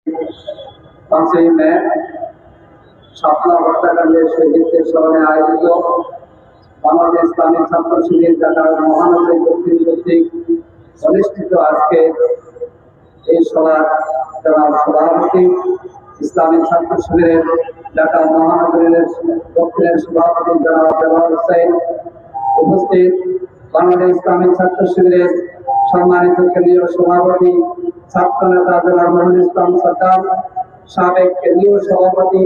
5ই মে শাপলা হত্যাকাণ্ডের শহীদদের স্মরণে আয়োজিত বাংলাদেশ ইসলামী ছাত্র শিবির ঢাকার মহানগরী দক্ষিণ কর্তৃক অনুষ্ঠিত আজকে এই সভার জনাব সভাপতি, ইসলামী ছাত্র শিবিরের ঢাকা মহানগরীর দক্ষিণের সভাপতি জনাব দেওয়ার হোসেন উপস্থিত, বাংলাদেশ ইসলামী ছাত্র শিবিরের সম্মানিত কেন্দ্রীয় সভাপতি ছাত্র নেতা জনাব মহিনুল ইসলাম সরকার, সাবেক কেন্দ্রীয় সভাপতি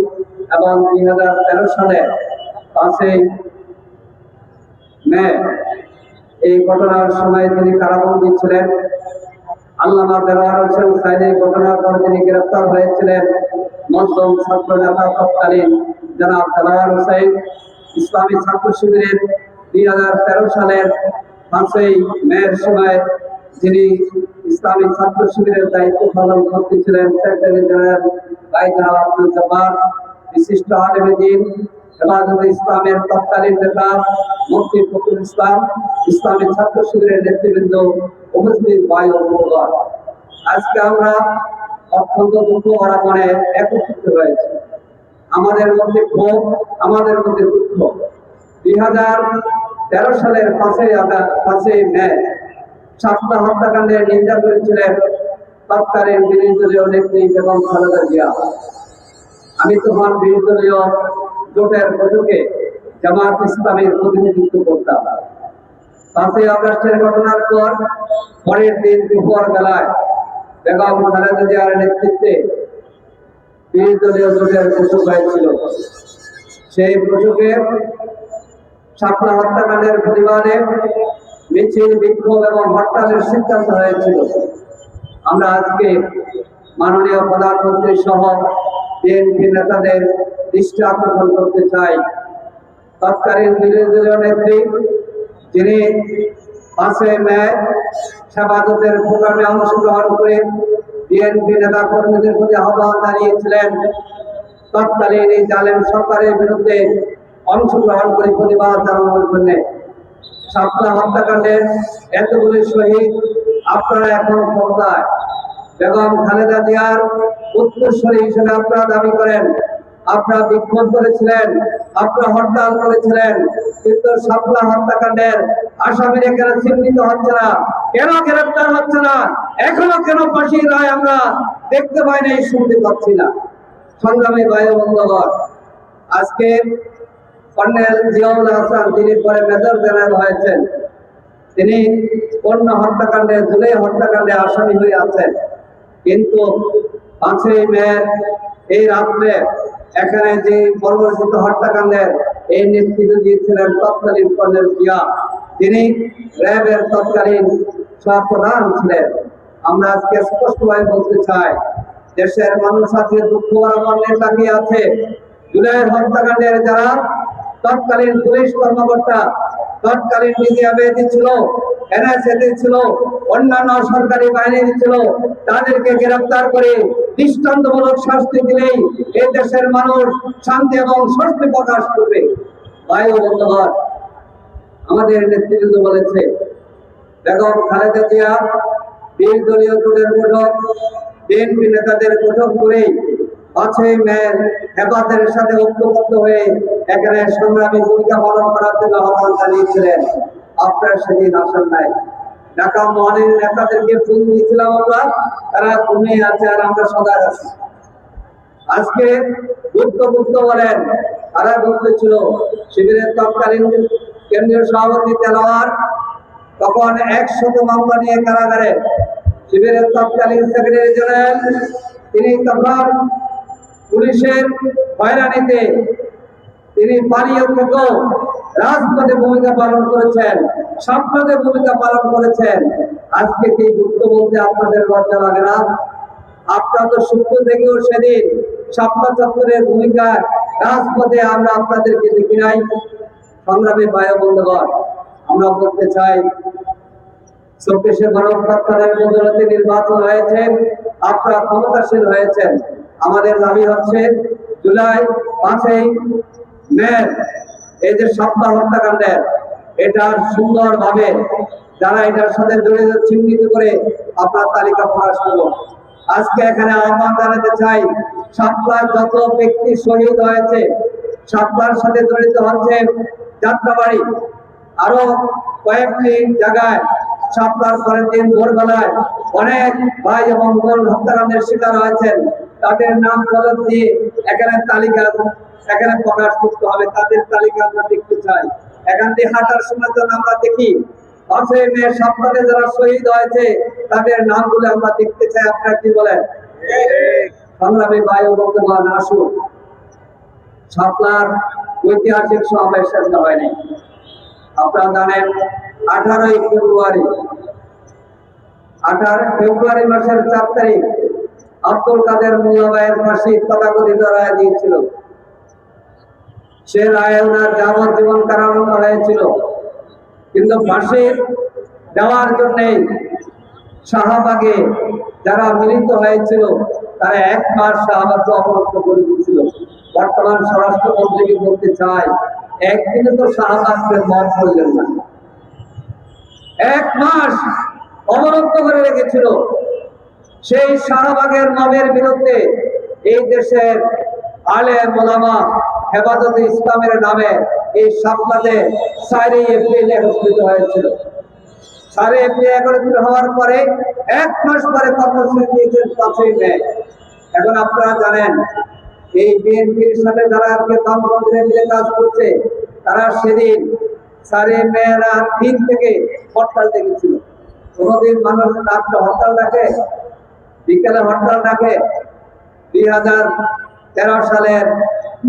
এবং 2013 সালে 5ই মে এই ঘটনার সময় তিনি কারাবন্দী ছিলেন। আল্লামা দেওয়ার হোসেন সাইদ এই ঘটনার পর তিনি গ্রেফতার হয়েছিলেন। মজলুম ছাত্র নেতা তৎকালীন জনাব দেওয়ার হোসেন ইসলামী ছাত্র শিবিরের 2013 সালের 5ই মের সময় যিনি ইসলামী ছাত্র শিবিরের দায়িত্ব পালন করতেছিলেন, সেক্রেটারি জেনারেল ভাই জনাব আব্দুল জব্বার, বিশিষ্ট আলেম দ্বীন হেফাজতে ইসলামের তৎকালীন নেতা মুফতি ফখরুল ইসলাম, ইসলামী ছাত্র শিবিরের নেতৃবৃন্দ উপস্থিত ভাই ও বন্ধুগণ, আজকে আমরা অত্যন্ত দুঃখ ভরা মনে একত্রিত হয়েছি। আমাদের মধ্যে ক্ষোভ, আমাদের মধ্যে দুঃখ। 2013 সালের 5ই মে শাপলা হত্যাকাণ্ডের নিন্দা করেছিলেন তৎকালীন বিরোধী দলীয় নেত্রী বেগম খালেদা জিয়া। আমি তখন বিরোধী দলীয় জোটের বৈঠকে জামায়াত ইসলামীর প্রতিনিধিত্ব করতাম। 5ই আগস্টের ঘটনার পর পরের দিন দুপুর বেলায় বেগম খালেদা জিয়ার নেতৃত্বে বিরোধী দলীয় জোটের বৈঠক হয়েছিল। সেই বৈঠকে শাপলা হত্যাকাণ্ডের প্রতিবাদে মিছিল, বিক্ষোভ এবং হরতালের সিদ্ধান্ত হয়েছিল। আমরা আজকে মাননীয় প্রধানমন্ত্রী সহ বিএনপি নেতাদের দৃষ্টি আকর্ষণ করতে চাই। তৎকালীন বিরোধী দলীয় নেত্রী যিনি 5ই মে হেফাজতের প্রোগ্রামে অংশগ্রহণ করে বিএনপি নেতা কর্মীদের প্রতি আহ্বান জানিয়েছিলেন তৎকালীন এই জালেম সরকারের বিরুদ্ধে অংশগ্রহণ করে প্রতিবাদ জানানোর জন্য। শাপলা হত্যাকাণ্ডের এতগুলি শহীদ আপনারা এখন ক্ষমতায়, বেগম খালেদা জিয়ার উত্তরসূরি হিসেবে আপনারা দাবি করেন, আপনারা বিক্ষোভ করেছিলেন, আপনারা হরতাল করেছিলেন, কিন্তু শাপলা হত্যাকাণ্ডের আসামিরা কেন চিহ্নিত হচ্ছে না, কেন গ্রেফতার হচ্ছে না, এখনো কেন ফাঁসির রায় আমরা দেখতে পাই না, শুনতে পাচ্ছি না। সংগ্রামী ভাই ও বন্ধুগণ, আজকে কর্নেল জিয়াউল হাসান, তিনি পরে মেজর জেনারেল হয়েছেন, তিনি অন্য হত্যাকাণ্ডে, জুলাই হত্যাকাণ্ডে আসামি হয়ে আছেন। কিন্তু 5ই মে এই রাত্রে এখানে যে বর্বরচিত হত্যাকাণ্ডের এই নেতৃত্ব দিয়েছিলেন তৎকালীন কর্নেল জিয়া, তিনি র্যাবের তৎকালীন সহপ্রধান ছিলেন। আমরা আজকে স্পষ্টভাবে বলতে চাই, দেশের মানুষ আছে দুঃখ ভরা মনে তাকিয়ে আছে। জুলাইয়ের হত্যাকাণ্ডের যারা তৎকালীন পুলিশ কর্মকর্তা, তৎকালীন ডিজিএফআই ছিল, এনএসএ ছিল, অন্যান্য সরকারি বাহিনী ছিল, তাদেরকে গ্রেফতার করে দৃষ্টান্তমূলক শাস্তি দিলেই এই দেশের মানুষ শান্তি এবং স্বস্তি প্রকাশ করবে। ভাই ও বন্ধুগণ, আমাদের নেতৃবৃন্দ বলেছে বেগম খালেদা জিয়া বিরোধী দলীয় জোটের বৈঠক, বিএনপি নেতাদের বৈঠক করে 5ই মে হেফাজতের সাথে ঐক্যবদ্ধ হয়ে এখানে সংগ্রামী ভূমিকা পালন করার জন্য আহ্বান জানিয়েছিলেন। আপনারা সেদিন আসেন নাই। ঢাকা মহানগরীর নেতাদেরকে ফোন দিয়েছিলাম আমরা, তারা ঘুমিয়ে আছে আর আমরা সজাগ আছি। আজকে গুপ্ত বলেন, তারা বলতেছিল শিবিরের তৎকালীন কেন্দ্রীয় সভাপতি তেলাওয়ার তখন 100 মামলা নিয়ে কারাগারে, শিবিরের তৎকালীন সেক্রেটারি জেনারেল তিনি তখন পুলিশের হয়রানিতে তিনি পালিয়ে থেকেও রাজপথে ভূমিকা পালন করেছেন, সাংসদে ভূমিকা পালন করেছেন। আজকে কি গুপ্ত বলতে আপনাদের লজ্জা লাগে না? আপনারা তো সূত্র থেকেও সেদিন শাপলা চত্বরের ভূমিকায় রাজপথে আমরা আপনাদেরকে দেখি নাই। সংগ্রামী ভাই ও বন্ধুগণ, আমরা বলতে চাই 24শে গণঅভ্যুত্থানের বদৌলতে নির্বাচন হয়েছে, আপনারা ক্ষমতাসীন হয়েছেন। আমাদের দাবি হচ্ছে জুলাই 5ই মে এই যে শাপলা হত্যাকাণ্ডের, এটা সুন্দরভাবে যারা এটার সাথে জড়িত চিহ্নিত করে আপনার তালিকা প্রকাশ করুন। আজকে এখানে আহ্বান জানাতে চাই, শাপলার যত ব্যক্তি শহীদ হয়েছে, শাপলার সাথে জড়িত হচ্ছে যাত্রাবাড়ি, আরো কয়েকটি জায়গায় শাপলার পরের দিন ভোরবেলায় অনেক ভাই এবং বোন হত্যাকাণ্ডের শিকার হয়েছেন। তাদের নাম ফলক দিয়ে এখানে তালিকা এখানে প্রকাশ করতে হবে, তাদের তালিকা আমরা দেখতে চাই। এখান দিয়ে হাঁটার সময় যখন আমরা দেখি 5ই মে শাপলাতে যারা শহীদ হয়েছে তাদের নামগুলো আমরা দেখতে চাই। আপনারা কি বলেন? সংগ্রামী ভাই ও বন্ধুগণ, আসুন, শাপলার ঐতিহাসিক সমাবেশ শেষ হয়নি। আপনারা জানেন 18 ফেব্রুয়ারি মাসের 4 তারিখ আব্দুল কাদের মোল্লা ভাইয়ের ফাঁসি তথাকথিত রায় দিয়েছিল। সে রায়ে ওনার যাবজ্জীবন কারাদণ্ড হয়েছিল, কিন্তু ফাঁসি দেওয়ার জন্যে শাহবাগে যারা মিলিত হয়েছিল তারা 1 মাস শাহবাগকে অবরুদ্ধ করে দিয়েছিল। বর্তমান স্বরাষ্ট্রমন্ত্রীকে বলতে চাই, একদিনে তো শাহবাগকে মত করলেন না, 1 মাস অবরুদ্ধ করে রেখেছিল। সেই শাহবাগের মবের বিরুদ্ধে এই দেশের আলেম ওলামা হেফাজতে ইসলামের নামে এই শাপলাতে 4 এপ্রিল একত্রিত হয়েছিল। 4 এপ্রিল একত্রিত হওয়ার পরে 1 মাস পরে কর্মসূচি দিয়েছেন 5ই মে। এখন আপনারা জানেন, এই বিএনপির সাথে যারা আজকে বামপন্থীরা মিলে কাজ করছে, তারা সেদিন 4 মে রাত 3 থেকে হরতাল ডেকেছিল। কোনদিন মানুষ রাত্রে হরতাল ডাকে, বিকেলে হরতাল ডাকে? 2013 সালের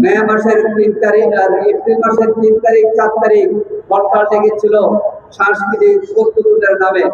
মে মাসের 3 তারিখ আর এপ্রিল মাসের 3 তারিখ 4 তারিখ হরতাল ডেকেছিল সাংস্কৃতিক প্রতিযোগিতার নামে।